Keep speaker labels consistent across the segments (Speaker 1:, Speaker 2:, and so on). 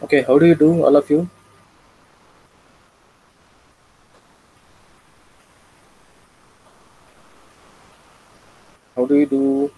Speaker 1: Okay, how do you do, all of you? How do you do?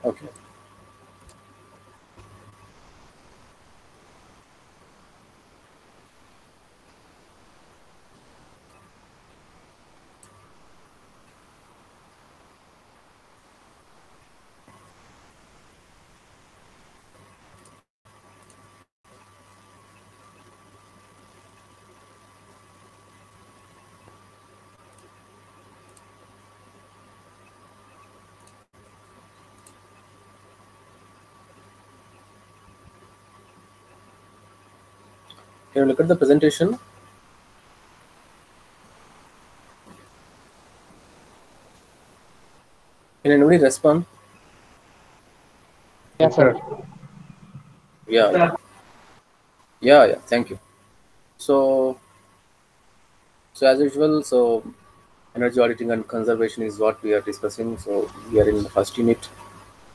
Speaker 1: Okay. Can you look at the presentation? Can anybody respond?
Speaker 2: Yes, sir.
Speaker 1: Yeah, yeah, yeah, yeah. Thank you. So, so as usual, energy auditing and conservation is what we are discussing. So we are in the first unit.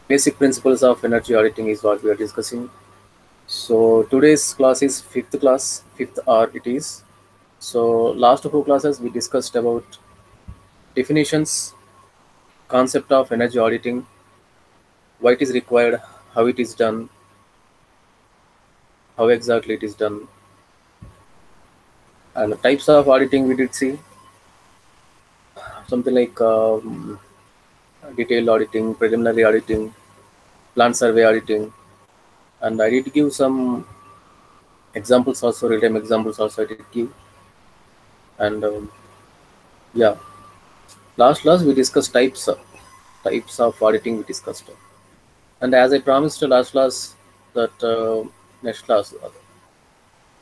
Speaker 1: Basic principles of energy auditing is what we are discussing. So today's class is fifth class, fifth R it is. So last two classes we discussed about definitions, concept of energy auditing, why it is required, how it is done, how exactly it is done, and the types of auditing we did see something like detailed auditing, preliminary auditing, plant survey auditing, and I did give some examples also, real-time examples also I did give, and yeah, last class we discussed types of auditing we discussed, and as I promised last class that next class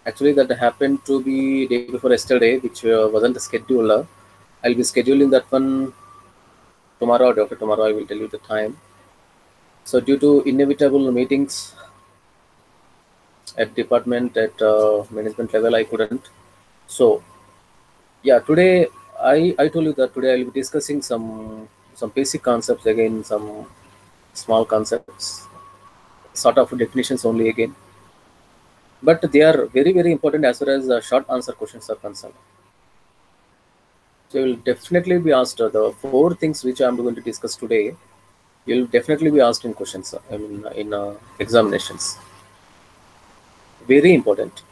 Speaker 1: actually that happened to be day before yesterday, which wasn't scheduled. I'll be scheduling that one tomorrow or after tomorrow. I will tell you the time. So due to inevitable meetings at department at management level, I couldn't. So yeah, today I told you that today I will be discussing some basic concepts again, some small concepts, sort of definitions only again. But they are very important as far as short answer questions are concerned. So you will definitely be asked the four things which I am going to discuss today. You'll definitely be asked in questions. I mean, in examinations. Very important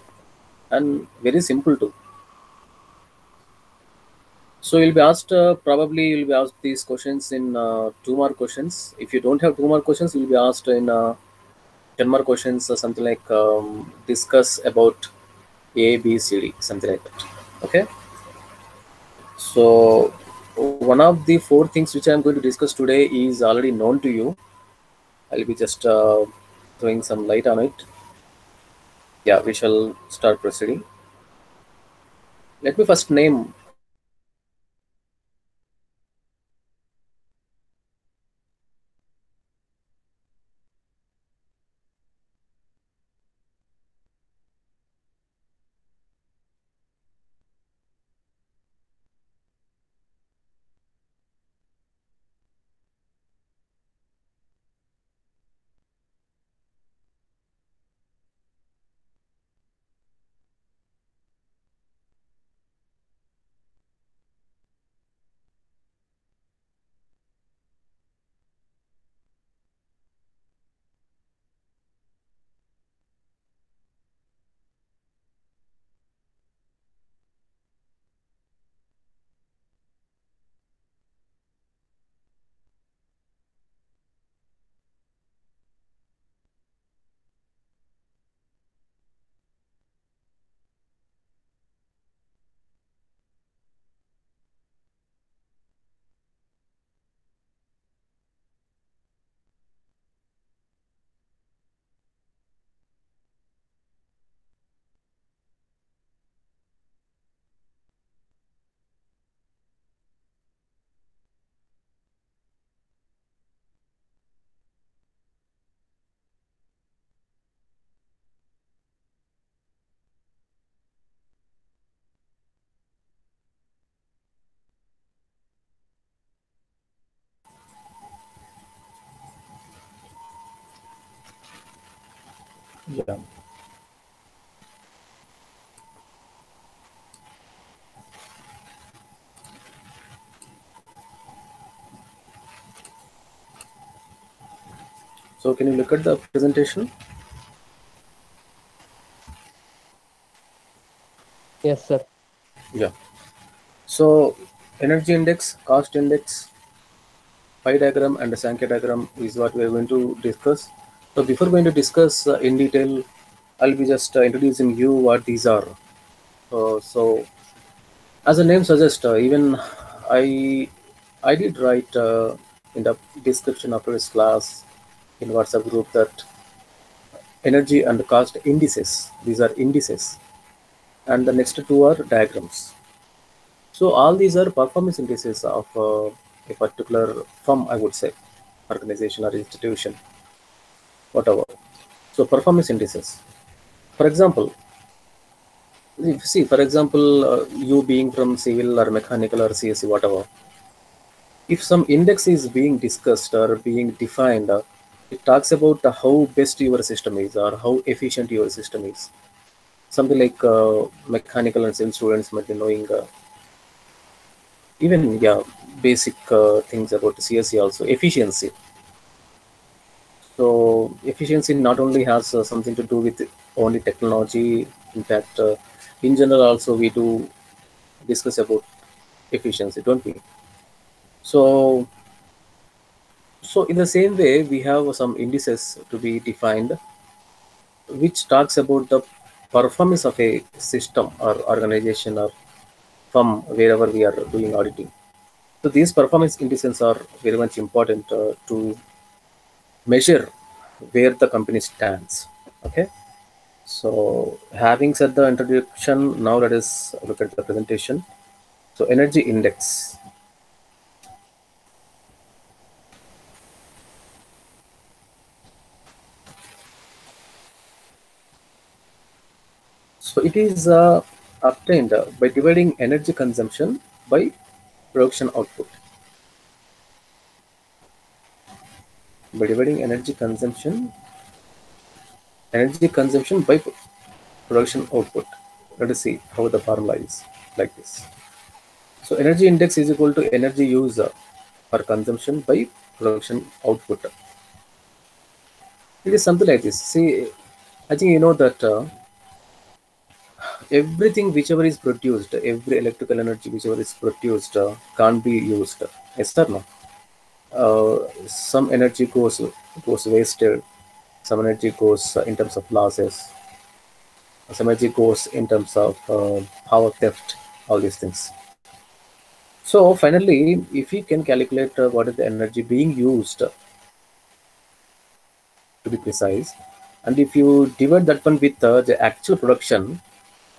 Speaker 1: and very simple too. So you'll be asked probably you'll be asked these questions in two more questions. If you don't have two more questions, you'll be asked in 10 more questions or something like discuss about A, B, C, D, something like that. Okay. So one of the four things which I'm going to discuss today is already known to you. I'll be just throwing some light on it. Yeah, we shall start proceeding. Let me first name Yeah. So can you look at the presentation?
Speaker 2: Yes, sir.
Speaker 1: Yeah. So energy index, cost index, pie diagram, and the Sankey diagram is what we are going to discuss. So before going to discuss in detail, I'll be just introducing you what these are. So as the name suggests, even I I did write in the description of this class in WhatsApp group that energy and cost indices. These are indices, and the next two are diagrams. So all these are performance indices of a particular firm, I would say, organization or institution, whatever. So performance indices. For example, see, for example, you being from civil or mechanical or CSE, whatever, if some index is being discussed or being defined, it talks about how best your system is or how efficient your system is. Something like mechanical and civil students might be knowing even yeah basic things about CSE also efficiency. So efficiency not only has something to do with only technology. In fact, in general also we do discuss about efficiency, don't we? So so in the same way, we have some indices to be defined, which talks about the performance of a system or organization or firm wherever we are doing auditing. So these performance indices are very much important to measure where the company stands. Okay. So having said the introduction, now let us look at the presentation. So energy index. So it is obtained by dividing energy consumption by production output. By dividing energy consumption by production output. Let us see how the formula is like this. So energy index is equal to energy use or consumption by production output. It is something like this. See, I think you know that everything whichever is produced, every electrical energy whichever is produced can't be used. Yes or no? Some energy goes wasted. Some energy goes in terms of losses. Some energy goes in terms of power theft. All these things. So finally, if we can calculate what is the energy being used to be precise, and if you divide that one with the actual production,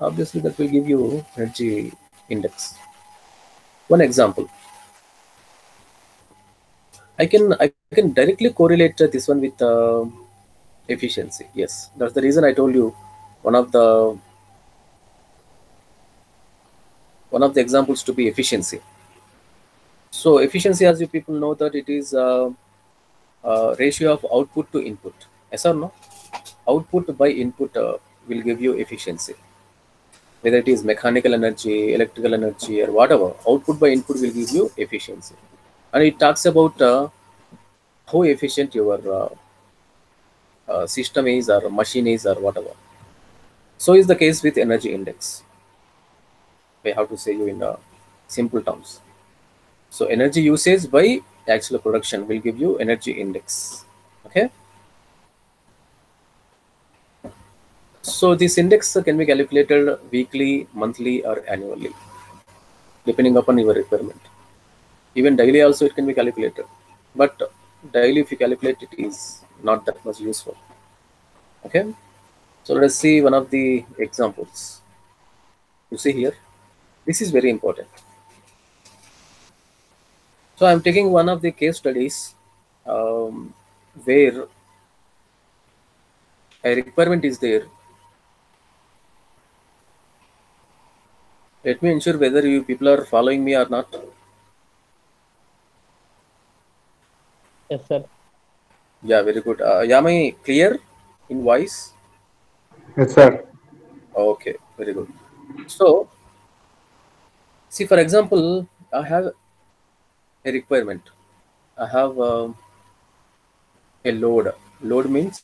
Speaker 1: obviously that will give you energy index. One example, I can directly correlate this one with efficiency. Yes, that's the reason I told you one of the one of the examples to be efficiency. So efficiency, as you people know, that it is ratio of output to input. Yes or no? Output by input will give you efficiency. Whether it is mechanical energy, electrical energy, or whatever, output by input will give you efficiency. And it talks about how efficient your system is or machine is or whatever. So is the case with energy index. I have to say you in simple terms. So energy usage by actual production will give you energy index. Okay. So this index can be calculated weekly, monthly, or annually, depending upon your requirement. Even daily also it can be calculated, but daily if you calculate it is not that much useful. Okay. So let us see one of the examples. You see here, this is very important. So I'm taking one of the case studies um, where a requirement is there. Let me ensure whether you people are following me or not.
Speaker 2: Yes, sir.
Speaker 1: Yeah, very good. Yeah, am I clear in voice?
Speaker 2: Yes, sir.
Speaker 1: Okay, very good. So, see, for example, I have a requirement. I have a load. Load means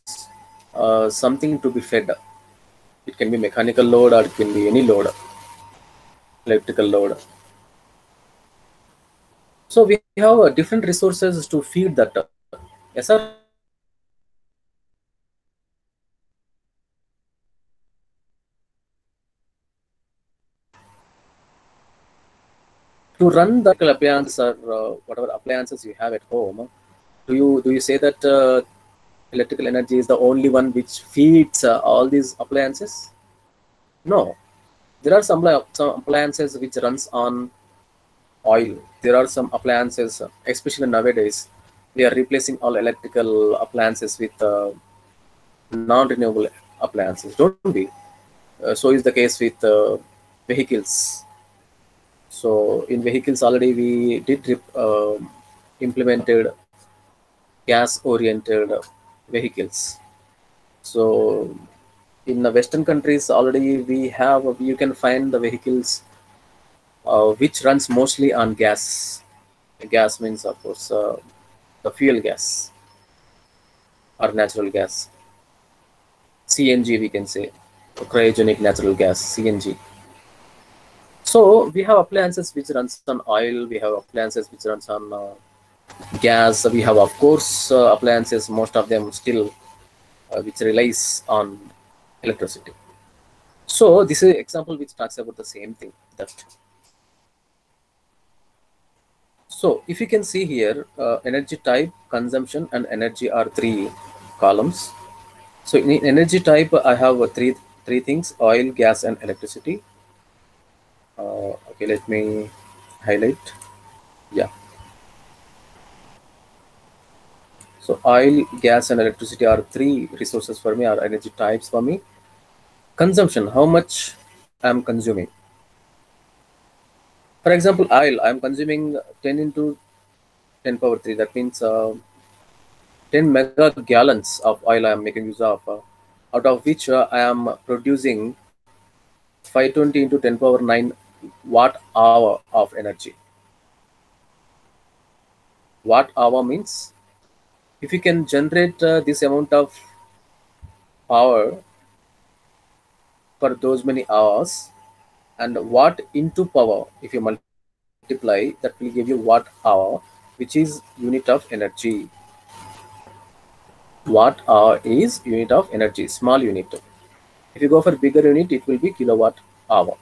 Speaker 1: something to be fed. It can be mechanical load or it can be any load, electrical load. So we have different resources to feed that. Yes, sir. To run the appliance or whatever appliances you have at home, do you say that electrical energy is the only one which feeds all these appliances? No, there are some appliances which runs on oil. There are some appliances, especially nowadays, we are replacing all electrical appliances with non-renewable appliances. Don't be. So is the case with vehicles. So in vehicles already we did implemented gas-oriented vehicles. So in the Western countries already we have, you can find the vehicles which runs mostly on gas. Gas means of course the fuel gas or natural gas. CNG we can say, cryogenic natural gas, CNG. So we have appliances which runs on oil. We have appliances which runs on gas. We have of course appliances, most of them still which relies on electricity. So this is an example which talks about the same thing. That so if you can see here, energy type, consumption, and energy are three columns. So in energy type, I have three things: oil, gas, and electricity. Okay, let me highlight. Yeah. So oil, gas, and electricity are three resources for me, are energy types for me. Consumption, how much I'm consuming. For example, oil, I'm consuming 10 into 10 power 3. That means 10 mega gallons of oil I am making use of, out of which I am producing 520 into 10 power 9 watt hour of energy. Watt hour means if you can generate this amount of power for those many hours, and watt into power, if you multiply, that will give you watt hour, which is unit of energy. Watt hour is unit of energy, small unit. If you go for bigger unit, it will be kilowatt hour.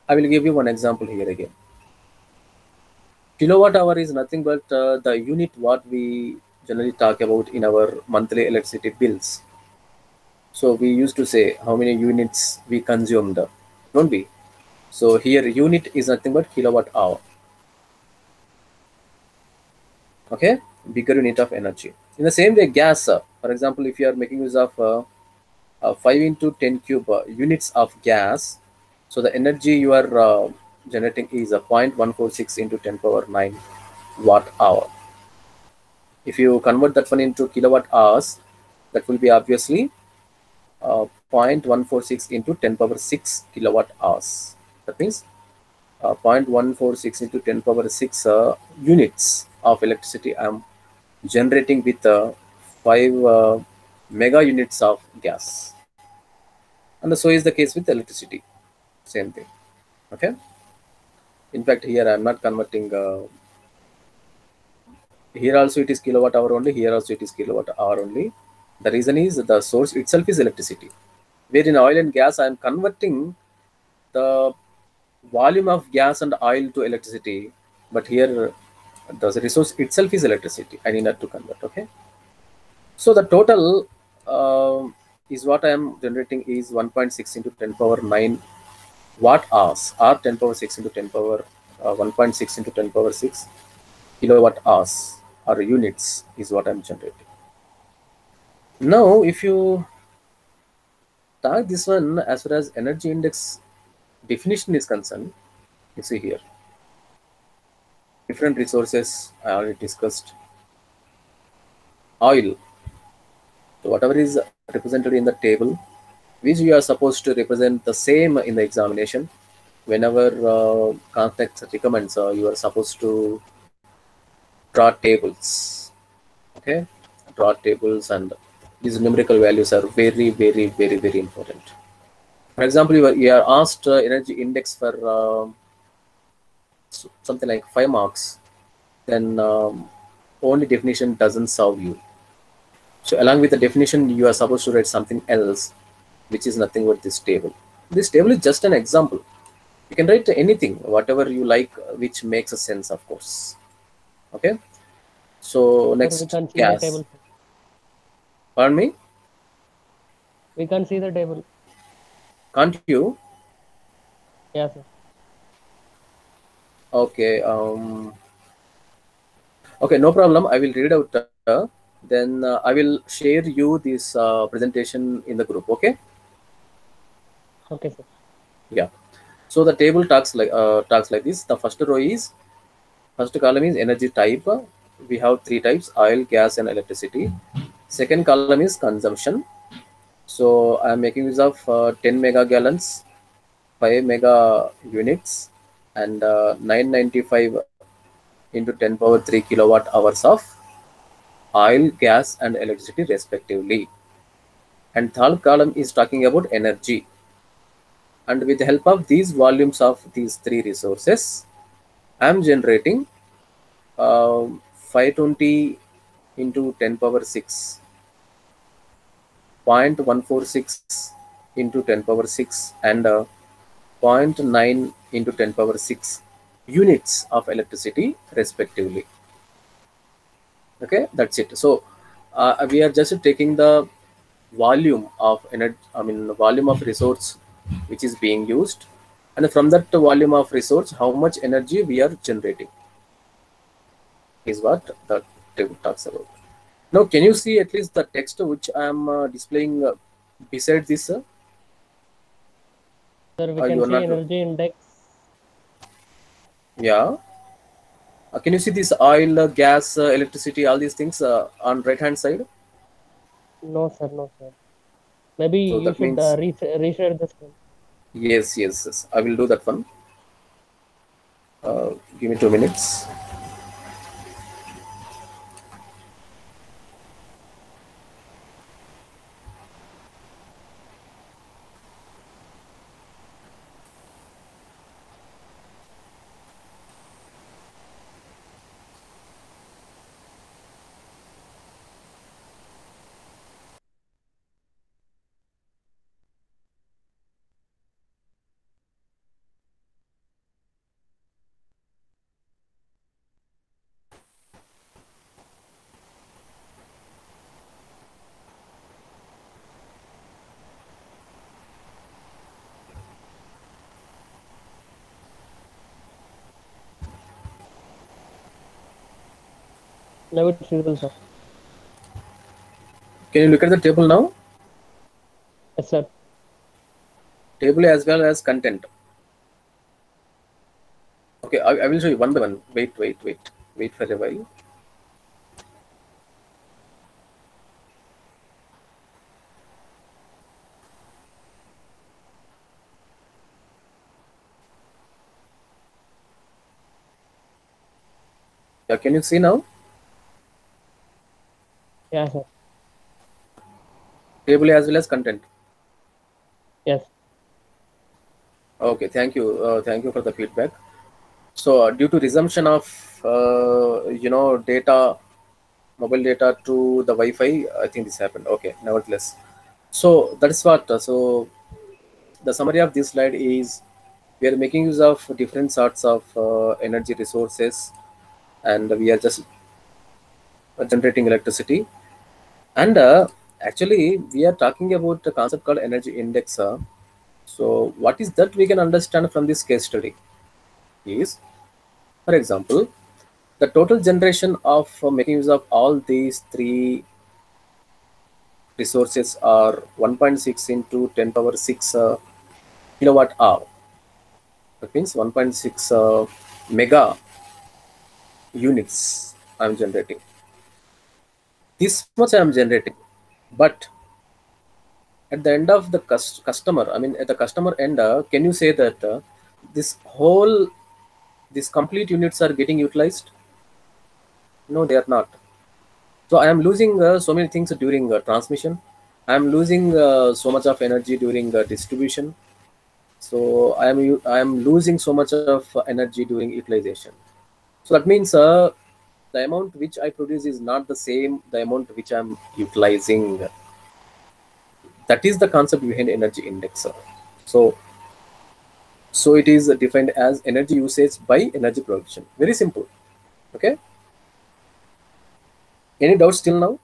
Speaker 1: I will give you one example here again. Kilowatt hour is nothing but the unit what we generally talk about in our monthly electricity bills. So we used to say how many units we consumed, don't we? So here unit is nothing but kilowatt hour. Okay, bigger unit of energy. In the same way, gas. For example, if you are making use of 5 into 10 cube units of gas, so the energy you are generating is 0.146 into 10 power 9 watt hour. If you convert that one into kilowatt hours, that will be obviously 0.146 into 10 power 6 kilowatt hours. That means 0.146 into 10 power 6 units of electricity I am generating with 5 mega units of gas. And so is the case with electricity. Same thing. Okay. In fact, here I am not converting. Here also it is kilowatt hour only. Here also it is kilowatt hour only. The reason is the source itself is electricity. Where in oil and gas, I am converting the volume of gas and oil to electricity. But here, the resource itself is electricity. I need not to convert. Okay. So the total is what I am generating is 1.6 into 10 power 9 watt hours, or 10 power 6 into 10 power 1.6 into 10 power 6 kilowatt hours or units is what I'm generating. Now, if you tag this one as far as energy index definition is concerned, you see here different resources I already discussed. Oil. So whatever is represented in the table, which you are supposed to represent the same in the examination. Whenever context recommends, you are supposed to draw tables. Okay, draw tables, and these numerical values are very important. For example, you are asked energy index for something like 5 marks, then only definition doesn't serve you. So along with the definition, you are supposed to write something else, which is nothing but this table. This table is just an example. You can write anything, whatever you like, which makes a sense, of course. Okay. So
Speaker 2: Sir, we
Speaker 1: next,
Speaker 2: can't see the
Speaker 1: gas.
Speaker 2: table.
Speaker 1: Pardon me?
Speaker 2: We can't see the table.
Speaker 1: Can't you?
Speaker 2: Yeah, sir.
Speaker 1: Okay. Okay, no problem. I will read out. Then I will share you this presentation in the group. Okay.
Speaker 2: Okay, sir.
Speaker 1: Yeah. So the table talks like this. The first column is energy type. We have three types: oil, gas, and electricity. Second column is consumption. So I am making use of 10 mega gallons, 5 mega units, and 995 into 10 power 3 kilowatt hours of oil, gas, and electricity respectively. And third column is talking about energy. And with the help of these volumes of these three resources, I am generating 520 into 10 power 6, 0.146 into 10 power 6, and 0.9 into 10 power 6 units of electricity respectively. Okay, that's it. So we are just taking the volume of energy, I mean the volume of resource which is being used, and from that volume of resource, how much energy we are generating is what the table talks about. Now, can you see at least the text which I am displaying beside this?
Speaker 2: Sir, we
Speaker 1: You
Speaker 2: can
Speaker 1: are
Speaker 2: see
Speaker 1: not.
Speaker 2: energy index.
Speaker 1: Yeah. Can you see this oil, gas, electricity, all these things on right hand side?
Speaker 2: No, sir. No, sir. Maybe
Speaker 1: So
Speaker 2: you
Speaker 1: that
Speaker 2: should
Speaker 1: means
Speaker 2: reshare the screen.
Speaker 1: yes. I will do that one. Give me 2 minutes.
Speaker 2: Now it's visible, sir.
Speaker 1: Can you look at the table now?
Speaker 2: Yes, sir.
Speaker 1: Table as well as content. Okay, I will show you one by one. Wait for a while. Yeah, can you see now?
Speaker 2: Yeah, sir.
Speaker 1: Table as well as content.
Speaker 2: Yes.
Speaker 1: Okay, thank you for the feedback. So due to resumption of data, mobile data to the Wi-Fi, I think this happened. Okay, nevertheless, so that is what. So the summary of this slide is we are making use of different sorts of energy resources, and we are just generating electricity. And actually, we are talking about a concept called energy index. So what is that we can understand from this case study is, for example, the total generation of making use of all these three resources are 1.6 into 10 power 6 kilowatt hour. That means 1.6 mega units I'm generating. This much I'm generating, but at the end of the customer, I mean, at the customer end, can you say that these complete units are getting utilized? No, they are not. So I am losing so many things during transmission. I am losing so much of energy during distribution. So I am losing so much of energy during utilization. So that means the amount which I produce is not the same the amount which I'm utilizing. That is the concept behind energy index. So it is defined as energy usage by energy production. Very simple. Okay. Any doubts till now?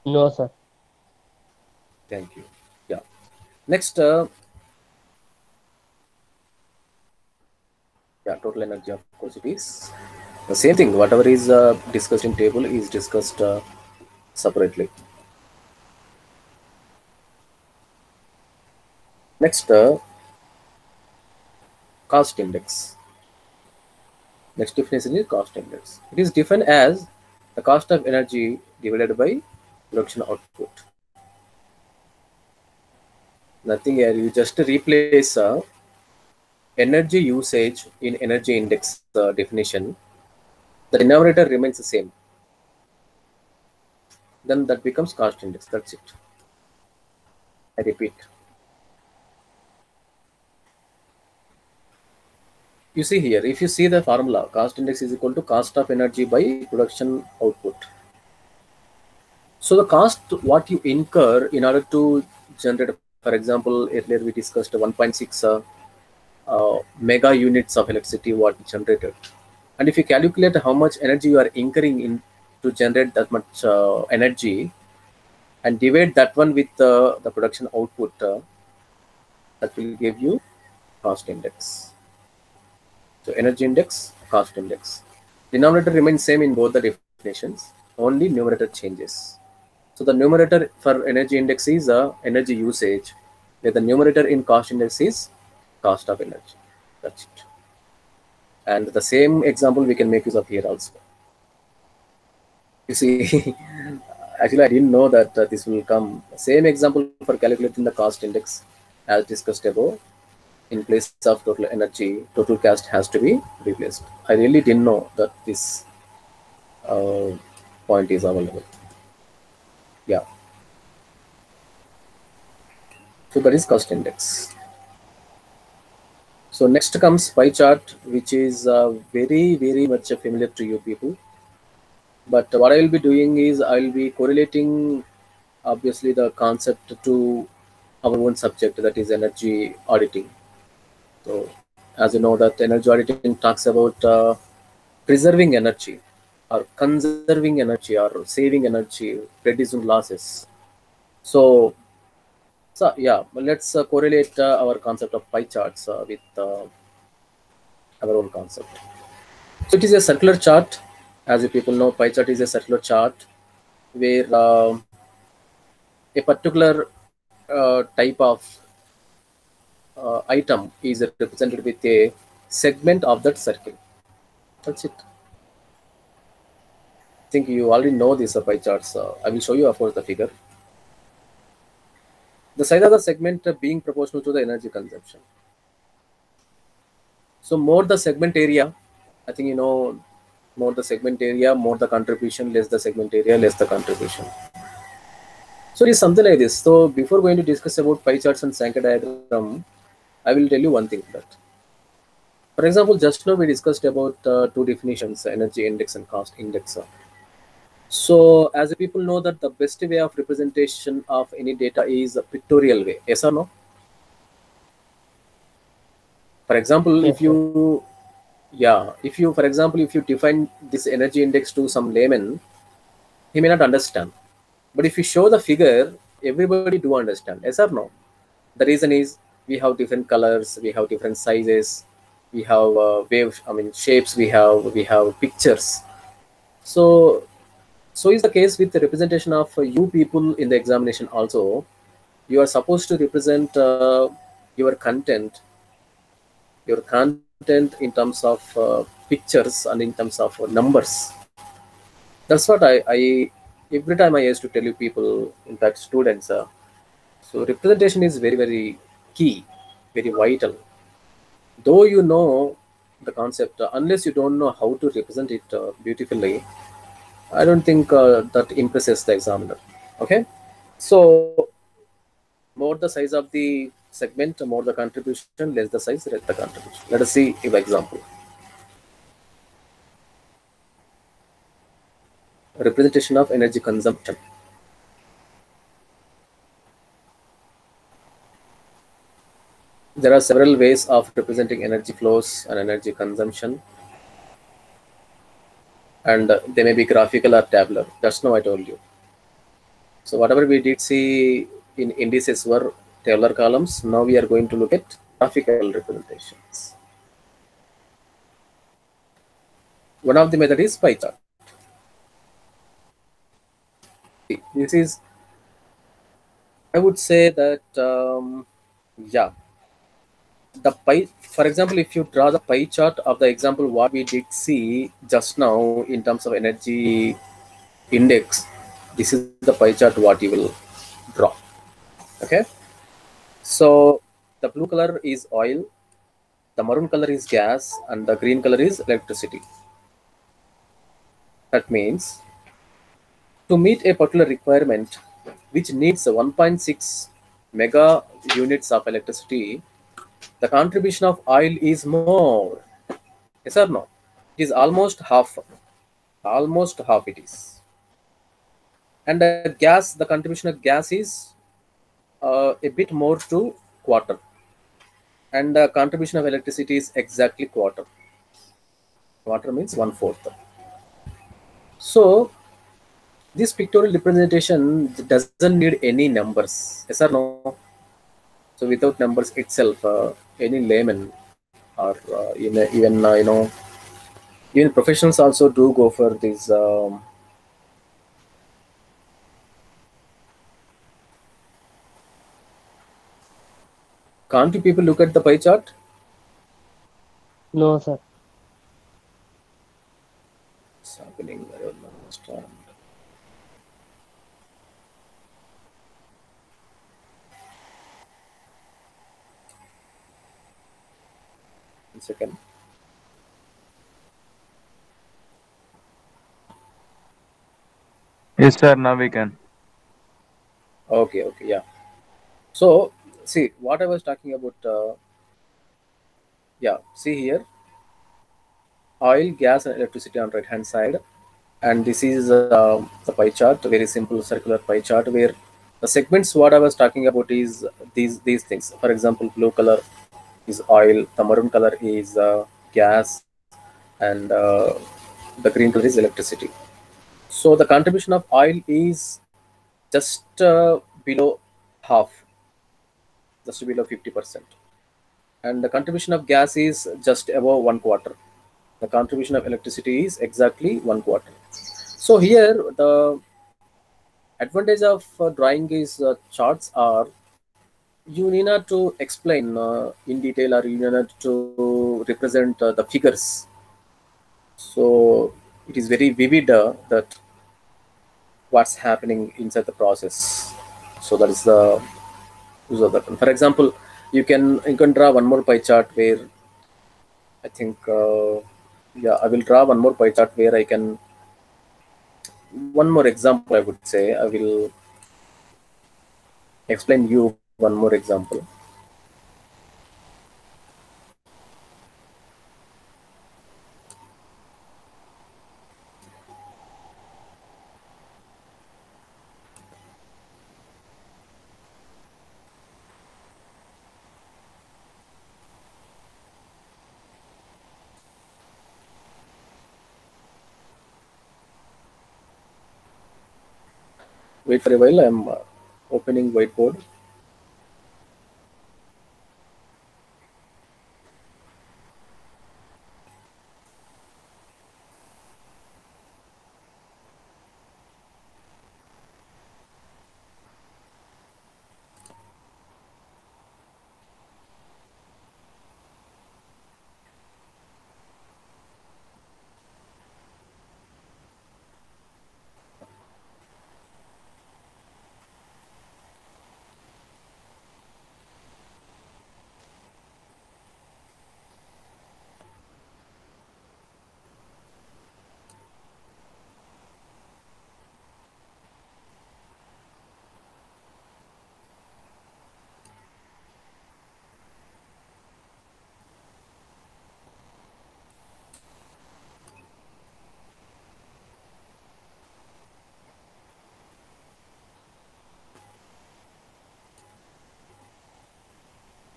Speaker 2: No, sir.
Speaker 1: Thank you. Yeah. Next, yeah, total energy. Of course, it is the same thing. Whatever is discussed in table is discussed separately. Next, cost index. Next definition is cost index. It is defined as the cost of energy divided by production output. Nothing here. You just replace energy usage in energy index definition. The denominator remains the same. Then that becomes cost index. That's it. I repeat. You see here, if you see the formula, cost index is equal to cost of energy by production output. So the cost what you incur in order to generate, for example, earlier we discussed 1.6 mega units of electricity what generated. And if you calculate how much energy you are incurring in to generate that much energy and divide that one with the production output, that will give you cost index. So energy index, cost index. Denominator remains same in both the definitions, only numerator changes. So the numerator for energy index is energy usage, where the numerator in cost index is cost of energy. That's it. And the same example we can make use of here also. You see, actually I didn't know that this will come. Same example for calculating the cost index as discussed above. In place of total energy, total cost has to be replaced. I really didn't know that this point is available. Yeah. So that is cost index. So next comes pie chart, which is very much familiar to you people. But what I will be doing is I will be correlating obviously the concept to our own subject, that is energy auditing. So as you know that energy auditing talks about preserving energy or conserving energy or saving energy, reducing losses. So yeah, let's correlate our concept of pie charts with our own concept. So it is a circular chart. As you people know, pie chart is a circular chart where a particular type of item is represented with a segment of that circle. That's it. I think you already know these pie charts. I will show you, of course, the figure. The size of the segment being proportional to the energy consumption. So more the segment area, I think you know, more the segment area, more the contribution, less the segment area, less the contribution. So it is something like this. So before going to discuss about pie charts and Sankey diagram, I will tell you one thing that, for example, just now we discussed about two definitions, energy index and cost index. So as people know that the best way of representation of any data is a pictorial way. Yes or no? For example,
Speaker 2: Yes,
Speaker 1: if you, yeah, if you, for example, if you define this energy index to some layman, he may not understand. But if you show the figure, everybody do understand. Yes or no? The reason is we have different colors, we have different sizes, we have wave, I mean shapes, we have pictures. So is the case with the representation of you people in the examination also. You are supposed to represent your content in terms of pictures and in terms of numbers. That's what I Every time I used to tell you people, in fact students, so representation is very very key, very vital. Though you know the concept, unless you don't know how to represent it beautifully, I don't think that impresses the examiner. Okay, so more the size of the segment, more the contribution, less the size, less the contribution. Let us see if example. Representation of energy consumption. There are several ways of representing energy flows and energy consumption, and they may be graphical or tabular. That's now I told you. So whatever we did see in indices were tabular columns. Now we are going to look at graphical representations. One of the method is pie chart. This is, I would say that, yeah, the pie, for example, if you draw the pie chart of the example what we did see just now in terms of energy index, this is the pie chart what you will draw. Okay, so the blue color is oil, the maroon color is gas, and the green color is electricity. That means to meet a particular requirement which needs 1.6 mega units of electricity, the contribution of oil is more. Yes or no? It is almost half. Almost half it is. And the gas, the contribution of gas is a bit more to quarter. And the contribution of electricity is exactly quarter. Quarter means 1/4. So this pictorial representation doesn't need any numbers. Yes or no? So without numbers itself, any layman or even even professionals also do go for these. Can't you people look at the pie chart?
Speaker 2: No, sir.
Speaker 1: It's happening. I don't understand. One second.
Speaker 3: Yes, sir. Now we can.
Speaker 1: Okay, okay, yeah. So see what I was talking about. Yeah, see here, oil, gas, and electricity on right hand side, and this is the pie chart, a very simple circular pie chart where the segments what I was talking about is these things. For example, blue color is oil, the maroon color is gas, and the green color is electricity. So the contribution of oil is just below half, just below 50%, and the contribution of gas is just above 1/4. The contribution of electricity is exactly 1/4. So here the advantage of drawing these charts are you need not to explain in detail, or you need not to represent the figures. So it is very vivid that what's happening inside the process. So that is the use of that one. For example, you can draw one more pie chart where I think yeah, I will draw one more pie chart where I can, one more example I would say. I will explain you one more example. Wait for a while. I'm opening whiteboard.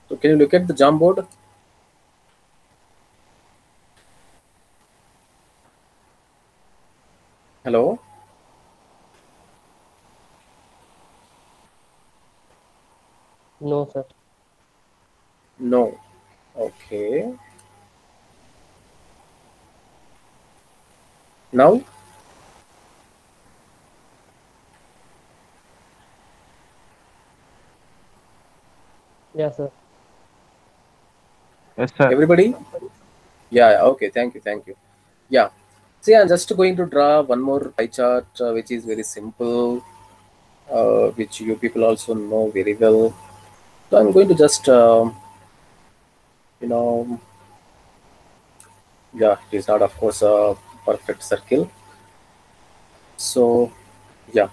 Speaker 1: So can you look at the Jamboard? Hello?
Speaker 2: No, sir.
Speaker 1: No. Okay. Now?
Speaker 2: Yeah, sir.
Speaker 3: Yes, sir.
Speaker 1: Everybody? Yeah, okay. Thank you. Thank you. Yeah. See, I'm just going to draw one more pie chart, which is very simple, which you people also know very well. So I'm going to just, you know, yeah, it is not, of course, a perfect circle. So, yeah.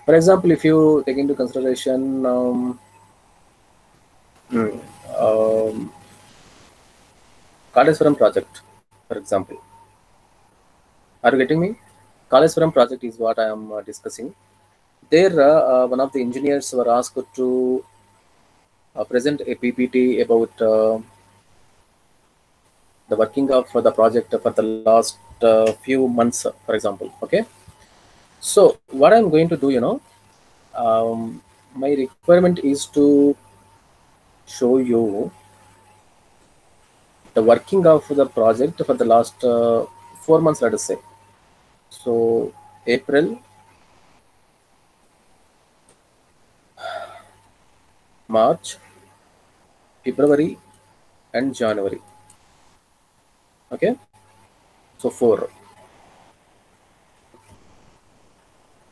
Speaker 1: For example, if you take into consideration, mm, um, Kaleswaram project, for example. Are you getting me? Kaleswaram project is what I am discussing. There, one of the engineers were asked to present a PPT about the working of the project for the last few months, for example. Okay. So what I'm going to do, my requirement is to show you the working of the project for the last 4 months, let us say. So April, March, February, and January. Okay, so 4.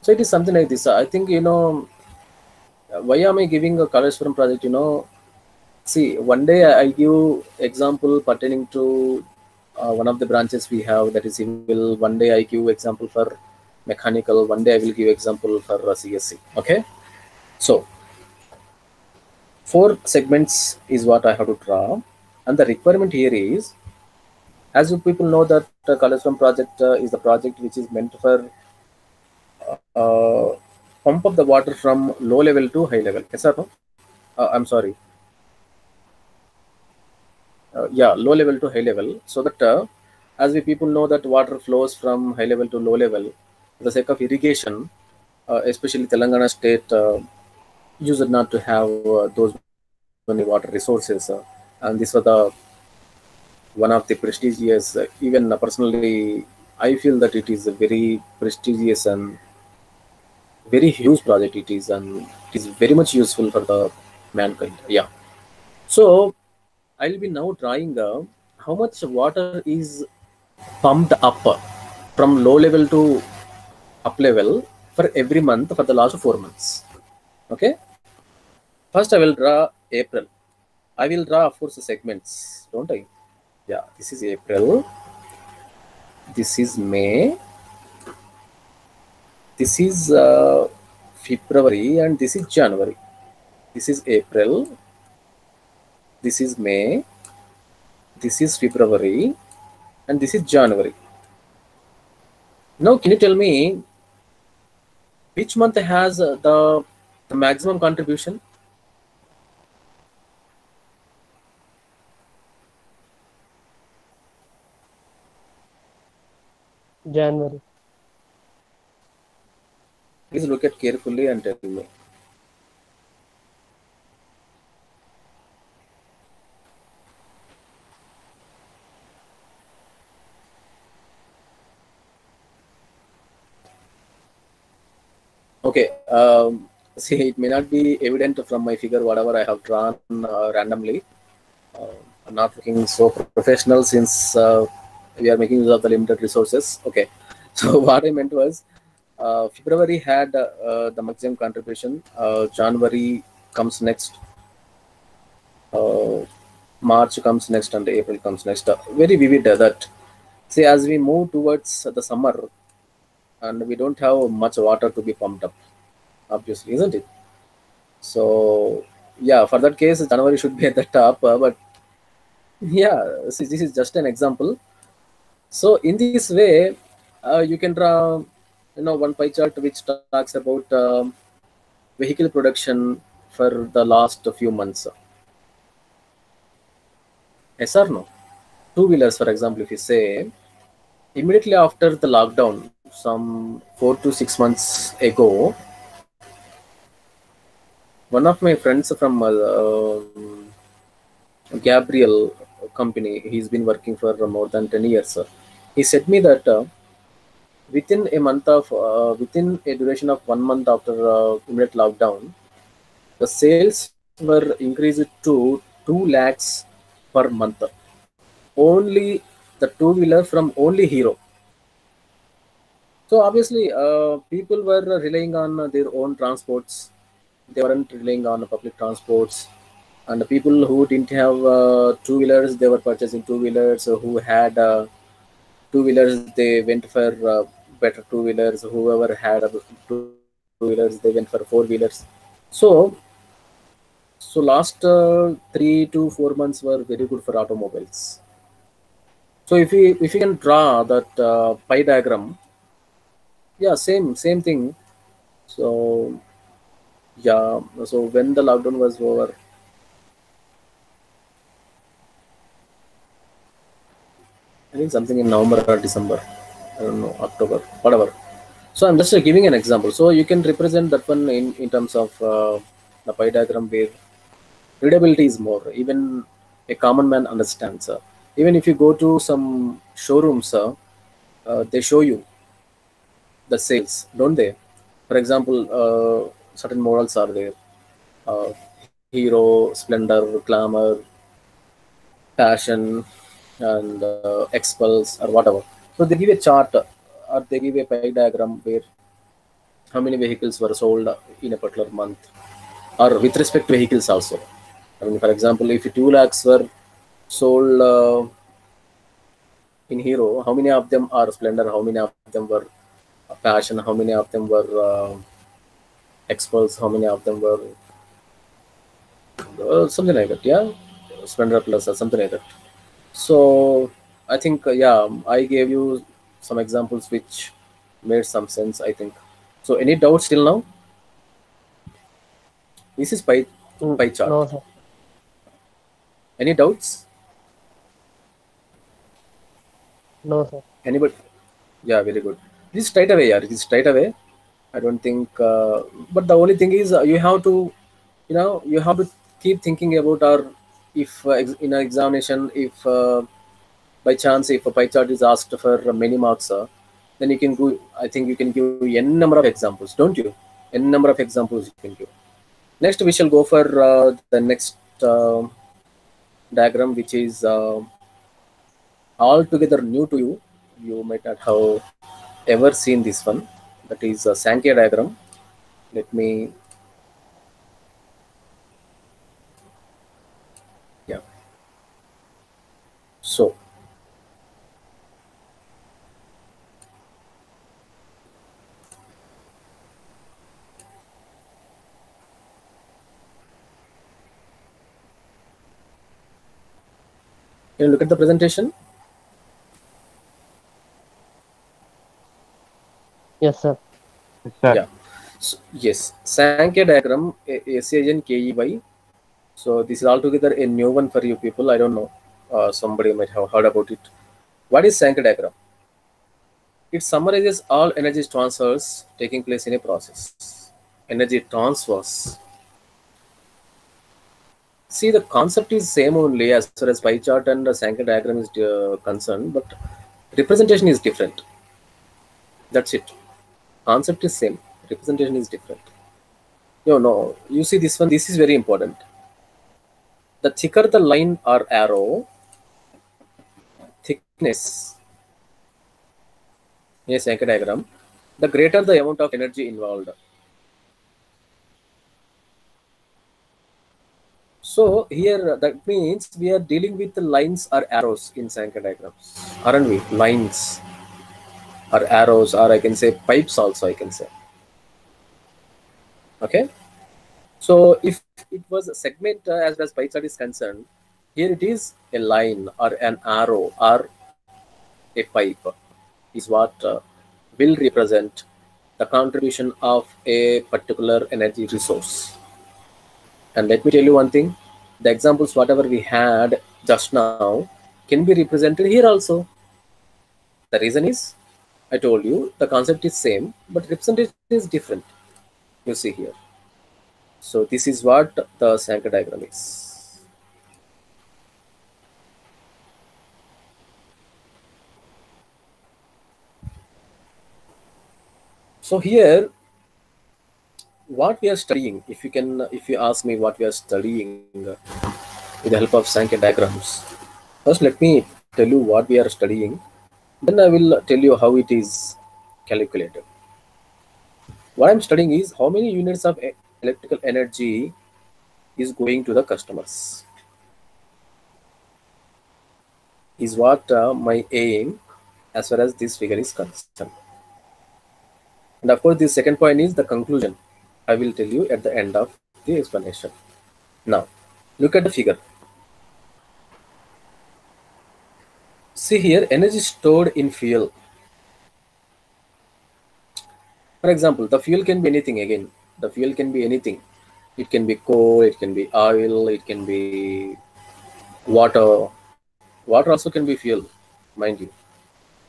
Speaker 1: So it is something like this. I think, why am I giving a Kaleshwaram project? See, one day I give example pertaining to one of the branches we have, that is civil. One day I give example for mechanical. One day I will give example for CSC. Okay, so 4 segments is what I have to draw, and the requirement here is, as you people know, that Kaleshwaram project is the project which is meant for pump up the water from low level to high level. Yes or no? I'm sorry. Yeah, low level to high level, so that as we people know that water flows from high level to low level for the sake of irrigation, especially Telangana state used not to have those many water resources, and this was the one of the prestigious, even personally I feel that it is a very prestigious and very huge project it is, and it is very much useful for the mankind. Yeah. So I'll be now drawing how much water is pumped up from low level to up level for every month for the last 4 months. Okay. First, I will draw April. I will draw, of course, the segments, don't I? Yeah. This is April. This is May. This is February, and this is January. This is April. This is May. This is February, and this is January. Now, can you tell me which month has the maximum contribution?
Speaker 2: January.
Speaker 1: Please look at carefully and tell me. Okay. See, it may not be evident from my figure, whatever I have drawn randomly. I'm not looking so professional since we are making use of the limited resources. Okay. So what I meant was, February had the maximum contribution. January comes next. March comes next, and April comes next. Very vivid that. See, as we move towards the summer, and we don't have much water to be pumped up, obviously, isn't it? So, yeah, for that case, January should be at the top. But yeah, see, this is just an example. So, in this way, you can draw, one pie chart which talks about vehicle production for the last few months. Yes or no? Two-wheelers, for example, if you say, immediately after the lockdown, some 4 to 6 months ago, one of my friends from Gabriel company, he's been working for more than 10 years. He said me that within a duration of 1 month after immediate lockdown, the sales were increased to 2 lakhs per month. Only the two-wheeler from only Hero. So obviously, people were relying on their own transports. They weren't relying on public transports. And the people who didn't have two-wheelers, they were purchasing two-wheelers. Who had two-wheelers, they went for better two-wheelers. Whoever had two-wheelers, they went for four-wheelers. So, so last 3 to 4 months were very good for automobiles. So if you can draw that pie diagram, yeah, same thing. So yeah, so when the lockdown was over, I think something in November or December, I don't know, October, whatever. So I'm just giving an example. So you can represent that one in terms of the pie diagram where readability is more. Even a common man understands. Even if you go to some showrooms, they show you the sales, don't they? For example, certain models are there. Uh, Hero, Splendor, Glamour, Passion, and Expulse or whatever. So they give a chart or they give a pie diagram where how many vehicles were sold in a particular month, or with respect to vehicles also. I mean, for example, if 2 lakhs were sold in Hero, how many of them are Splendor? How many of them were Passion? How many of them were Expulse? How many of them were something like that? Yeah, Splendor Plus or something like that. So I think yeah, I gave you some examples which made some sense. I think. So any doubts till now? This is pie chart.
Speaker 2: No, sir.
Speaker 1: Any doubts?
Speaker 2: No, sir.
Speaker 1: Anybody? Yeah, very good. This is straight away, yeah. It is straight away. I don't think. But the only thing is, you have to, you have to keep thinking about, or if in an examination, if by chance if a pie chart is asked for many marks, then you can go. I think you can give n number of examples, don't you? N number of examples you can give. Next, we shall go for the next diagram, which is altogether new to you. You might not have ever seen this one. That is a Sankey diagram. Let me, yeah. So, can you look at the presentation?
Speaker 2: Yes, sir.
Speaker 1: Yeah. So, yes, Sankey diagram, SANKEY. So this is altogether a new one for you people. I don't know. Somebody might have heard about it. What is Sankey diagram? It summarizes all energy transfers taking place in a process. Energy transfers. See, the concept is same only as far as pie chart and the Sankey diagram is concerned, but representation is different. That's it. Concept is same. Representation is different. No. You see this one. This is very important. The thicker the line or arrow, thickness in a Sankey diagram, the greater the amount of energy involved. So here that means we are dealing with the lines or arrows in Sankey diagrams, aren't we? Lines or arrows, or I can say pipes also, I can say. Okay. So if it was a segment as far as pie chart is concerned, here it is a line or an arrow or a pipe is what will represent the contribution of a particular energy resource. And let me tell you one thing, the examples whatever we had just now can be represented here also. The reason is, I told you the concept is same, but representation is different. You see here. So this is what the Sankey diagram is. So here, what we are studying, if you ask me what we are studying with the help of Sankey diagrams, first let me tell you what we are studying. Then I will tell you how it is calculated. What I'm studying is how many units of electrical energy is going to the customers. Is what my aim as far as this figure is concerned. And of course, the second point is the conclusion. I will tell you at the end of the explanation. Now, look at the figure. See here, energy stored in fuel. For example, the fuel can be anything again. The fuel can be anything. It can be coal, it can be oil, it can be water. Water also can be fuel, mind you.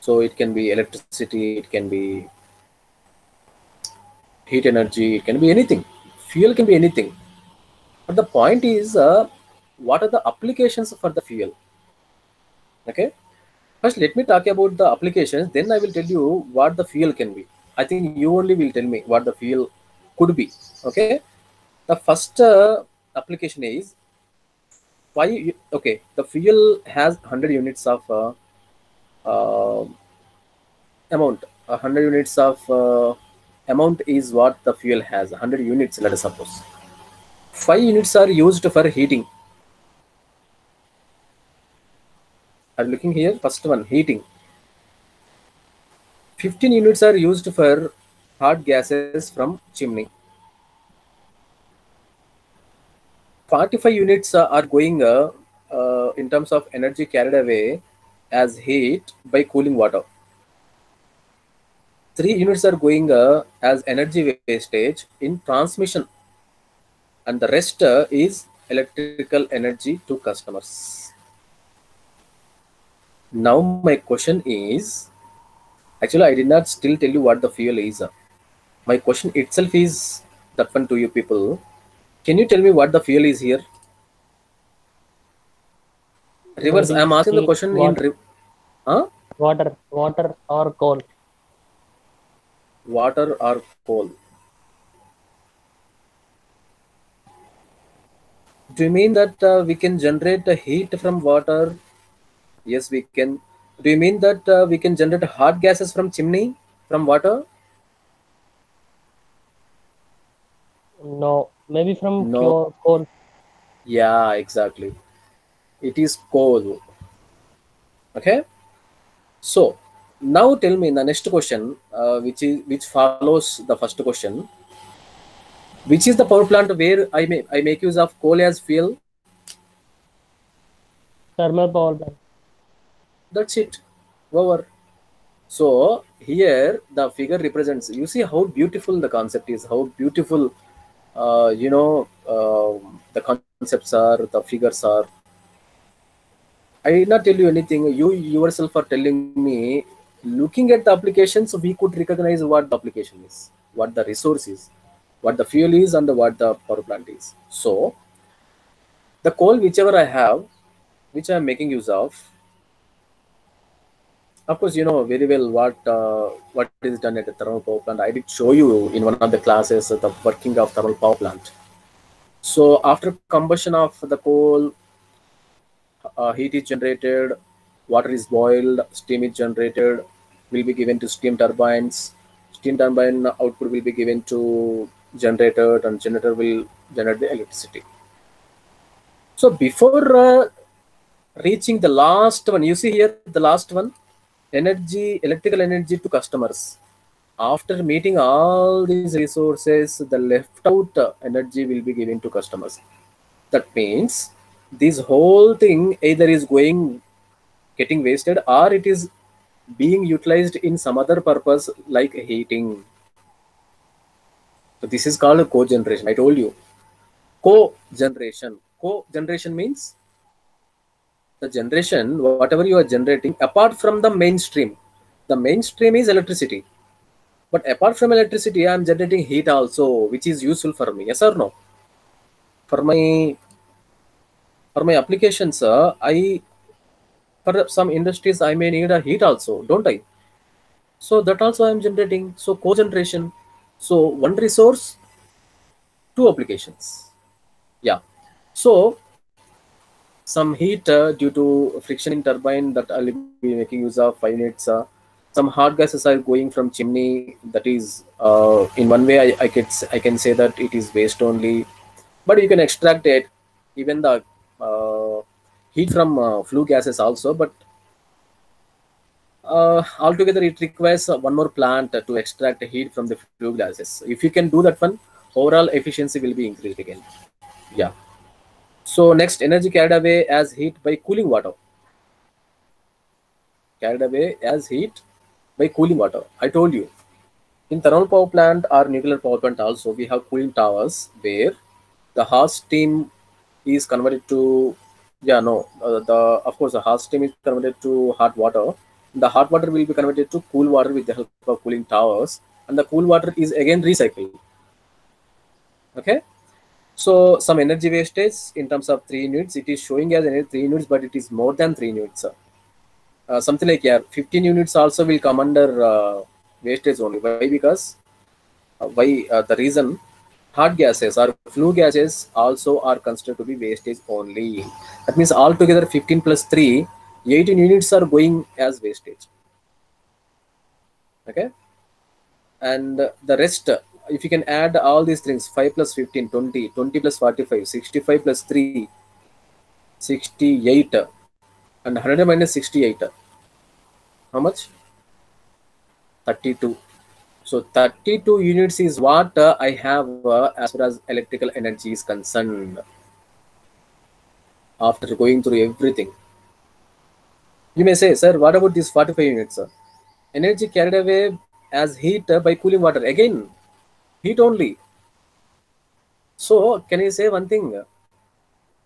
Speaker 1: So it can be electricity, it can be heat energy, it can be anything. Fuel can be anything. But the point is, what are the applications for the fuel? Okay. First, let me talk about the applications. Then I will tell you what the fuel can be. I think you only will tell me what the fuel could be. Okay. The first application is why. Okay. The fuel has 100 units of uh, amount. 100 units of amount is what the fuel has. 100 units. Let us suppose 5 units are used for heating. I'm looking here. First one, heating. 15 units are used for hot gases from chimney. 45 units are going in terms of energy carried away as heat by cooling water. 3 units are going as energy wastage in transmission, and the rest is electrical energy to customers. Now my question is, actually I did not still tell you what the fuel is. My question itself is that one to you people. Can you tell me what the fuel is here? Reverse, I am asking the
Speaker 2: Maybe
Speaker 1: question in huh?
Speaker 2: water or coal.
Speaker 1: Water or coal. Do you mean that we can generate the heat from water? Yes, we can. Do you mean that we can generate hot gases from chimney from water?
Speaker 2: No, maybe from
Speaker 1: No.
Speaker 2: coal.
Speaker 1: Yeah, exactly. It is coal. Okay. So now tell me the next question, which follows the first question. Which is the power plant where I make use of coal as fuel?
Speaker 2: Thermal power plant.
Speaker 1: That's it. Over. So here the figure represents. You see how beautiful the concept is. How beautiful, the concepts are. The figures are. I did not tell you anything. You yourself are telling me. Looking at the applications, we could recognize what the application is, what the resource is, what the fuel is, and what the power plant is. So the coal, whichever I have, which I am making use of course, you know very well what is done at a thermal power plant. I did show you in one of the classes the working of thermal power plant. So after combustion of the coal, heat is generated, water is boiled, steam is generated, will be given to steam turbines. Steam turbine output will be given to generator, and generator will generate the electricity. So before reaching the last one, you see here the last one, electrical energy to customers. After meeting all these resources, the left out energy will be given to customers. That means this whole thing either is getting wasted, or it is being utilized in some other purpose like heating. So this is called cogeneration. I told you. Cogeneration. Cogeneration means the generation, whatever you are generating, apart from the mainstream is electricity. But apart from electricity, I am generating heat also, which is useful for me. Yes or no? For my applications, I for some industries I may need a heat also, don't I? So that also I am generating. So cogeneration. So one resource, two applications. Yeah. So some heat due to friction in turbine that I'll be making use of 5 minutes. Some hot gases are going from chimney. That is, in one way, I can say that it is waste only, but you can extract it, even the heat from flue gases also. But altogether, it requires one more plant to extract heat from the flue gases. If you can do that one, overall efficiency will be increased again. Yeah. So next, energy carried away as heat by cooling water. Carried away as heat by cooling water. I told you, in thermal power plant or nuclear power plant also, we have cooling towers where the hot steam is converted to, yeah, no, the of course the hot steam is converted to hot water. The hot water will be converted to cool water with the help of cooling towers, and the cool water is again recycled. Okay. So some energy wastage in terms of 3 units, it is showing as 3 units, but it is more than 3 units. Something like, yeah, 15 units also will come under wastage only. Why? Because the reason, hot gases or flue gases also are considered to be wastage only. That means altogether 15 plus 3, 18 units are going as wastage. Okay. And the rest, if you can add all these things, 5 plus 15, 20, 20 plus 45, 65 plus 3, 68, and 100 minus 68. How much? 32. So 32 units is what I have as far as electrical energy is concerned. After going through everything, you may say, sir, what about these 45 units? Energy carried away as heat by cooling water. Again, heat only. So can I say one thing?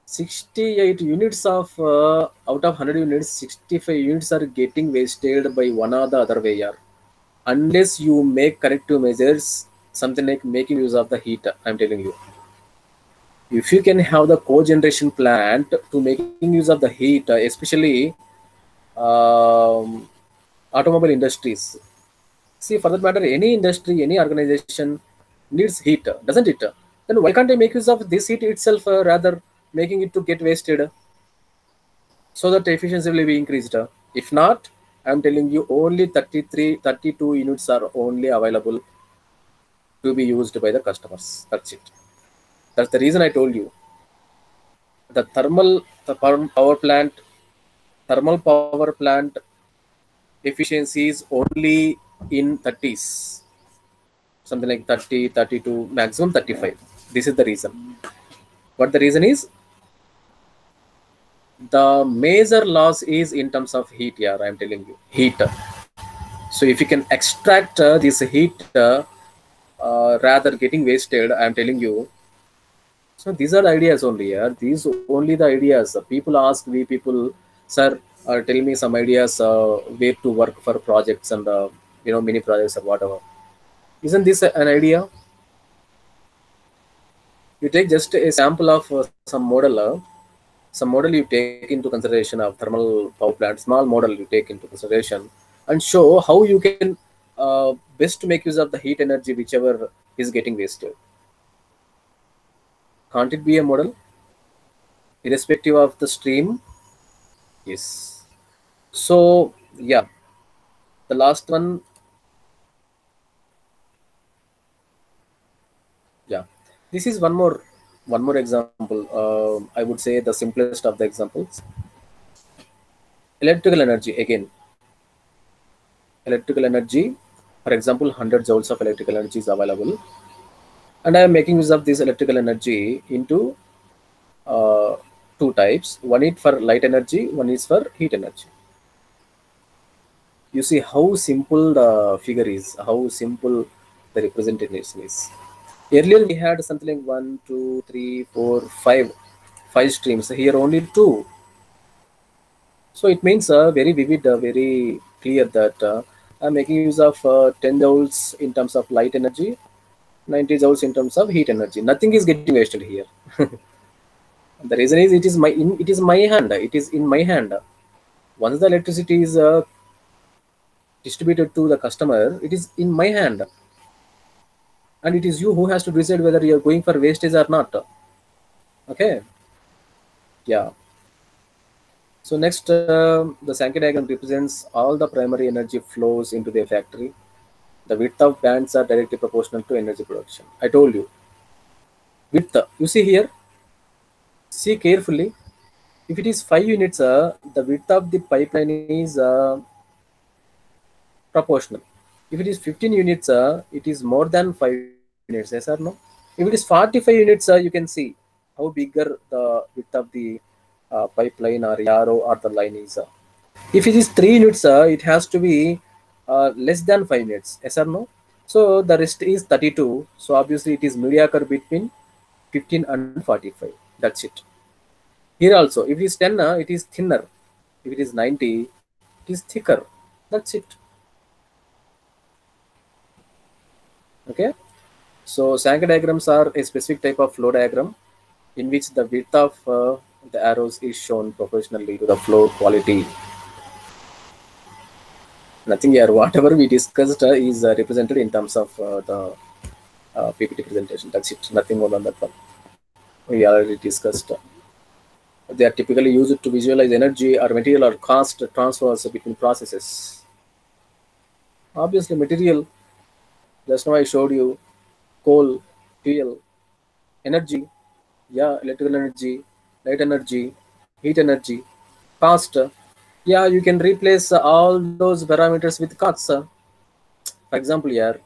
Speaker 1: 68 units of out of 100 units, 65 units are getting wasted by one or the other way. Yeah. Unless you make corrective measures, something like making use of the heat, I'm telling you. If you can have the cogeneration plant to making use of the heat, especially automobile industries. See, for that matter, any industry, any organization needs heat, doesn't it? Then why can't I make use of this heat itself, rather making it to get wasted, so that efficiency will be increased? If not, I'm telling you, only 33, 32 units are only available to be used by the customers. That's it. That's the reason I told you. The thermal power plant efficiency is only in 30s, something like 30, 32, maximum 35. This is the reason. What the reason is? The major loss is in terms of heat. Yeah, I'm telling you, heat. So if you can extract this heat, rather getting wasted, I'm telling you. So these are the ideas only. Yeah, these only the ideas. People ask we people, sir, tell me some ideas where to work for projects and mini projects or whatever. Isn't this an idea? You take just a sample of some model you take into consideration of thermal power plant, small model you take into consideration, and show how you can best make use of the heat energy whichever is getting wasted. Can't it be a model irrespective of the stream? Yes. So yeah, the last one. Yeah, this is one more example. I would say the simplest of the examples. Electrical energy again. Electrical energy, for example, 100 joules of electrical energy is available, and I am making use of this electrical energy into uh, two types. One is for light energy, one is for heat energy. You see how simple the figure is, how simple the representation is. Earlier we had something like 1, 2, 3, 4, 5 streams. Here only two. So it means very vivid, very clear that I'm making use of 10 joules in terms of light energy, 90 joules in terms of heat energy. Nothing is getting wasted here. The reason is it is my hand. It is in my hand. Once the electricity is distributed to the customer, it is in my hand, and it is you who has to decide whether you are going for wastage or not. Okay, yeah. So next, the Sankey diagram represents all the primary energy flows into the factory. The width of bands are directly proportional to energy production. I told you. Width, you see here, see carefully. If it is 5 units, the width of the pipeline is proportional. If it is 15 units, it is more than 5 units, yes or no? If it is 45 units, you can see how bigger the width of the pipeline or arrow or the line is. If it is 3 units, it has to be less than 5 units, yes or no? So the rest is 32. So obviously it is mediocre between 15 and 45. That's it. Here also, if it is 10, it is thinner. If it is 90, it is thicker. That's it. Okay. So Sankey diagrams are a specific type of flow diagram in which the width of the arrows is shown proportionally to the flow quality. Nothing here. Whatever we discussed is represented in terms of the PPT presentation. That's it. Nothing more than that one. We already discussed. They are typically used to visualize energy or material or cost transfers between processes. Obviously, material. Just now I showed you coal, fuel, energy, yeah, electrical energy, light energy, heat energy, cost. Yeah, you can replace all those parameters with costs. For example, here,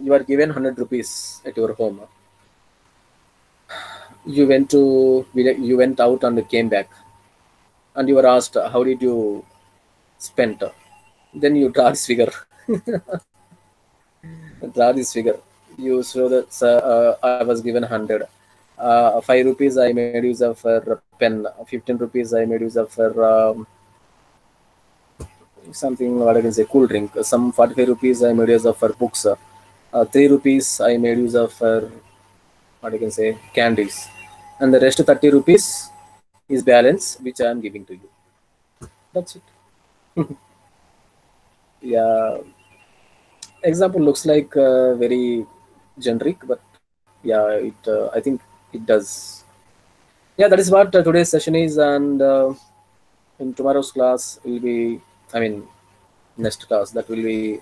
Speaker 1: you are given 100 rupees at your home. You went out and came back, and you were asked, how did you spend? Then you draw this figure. Draw this figure. You show that I was given 100. 5 rupees I made use of for pen. 15 rupees I made use of for something, what I can say, cool drink. Some 45 rupees I made use of for books. 3 rupees I made use of for, what I can say, candies. And the rest 30 rupees is balance which I am giving to you. That's it. Yeah, example looks like very generic, but yeah, I think it does. Yeah, that is what today's session is, and in tomorrow's class will be, I mean, next class that will be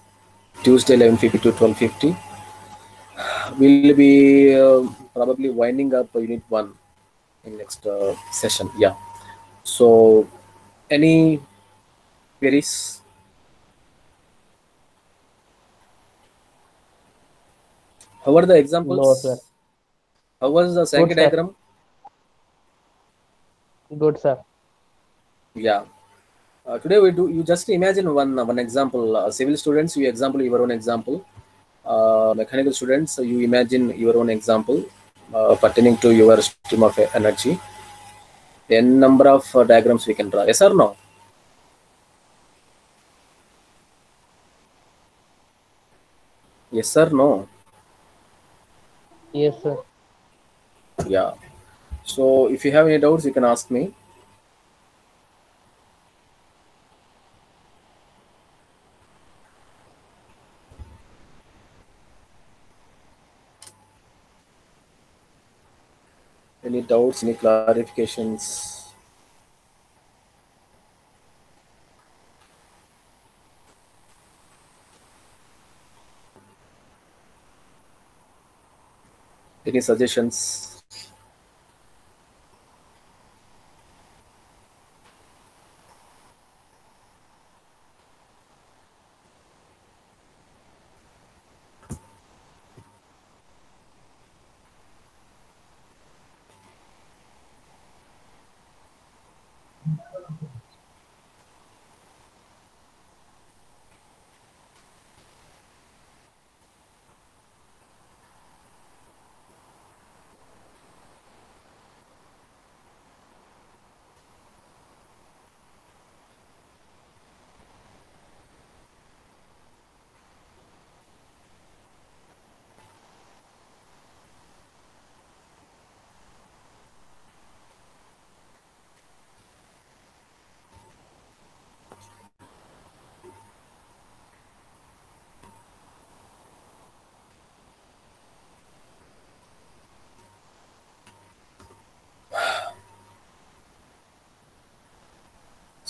Speaker 1: Tuesday 11:50 to 12:50. We'll be probably winding up unit 1 in next session. Yeah. So, any queries? How are the
Speaker 2: No, sir.
Speaker 1: examples? How was the
Speaker 2: Good,
Speaker 1: Sankey
Speaker 2: sir.
Speaker 1: diagram?
Speaker 2: Good, sir.
Speaker 1: Yeah. Today we do. You just imagine one example. Civil students, you example your own example. Mechanical students, you imagine your own example pertaining to your stream of energy. N number of diagrams we can draw. Yes or no? Yes or no?
Speaker 2: Yes, sir.
Speaker 1: Yeah. So if you have any doubts, you can ask me. Any doubts? Any clarifications? Any suggestions?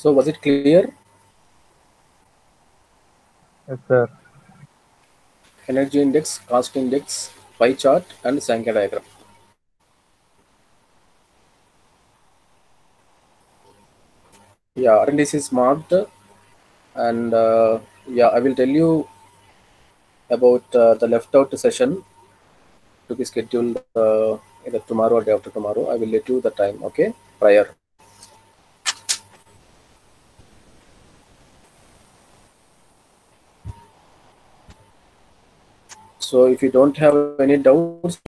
Speaker 1: So was it clear?
Speaker 3: Yes, sir.
Speaker 1: Energy index, cost index, pie chart, and Sankey diagram. Yeah, attendance is marked, and yeah, I will tell you about the left out session to be scheduled either tomorrow or day after tomorrow. I will let you the time, okay, prior. So if you don't have any doubts,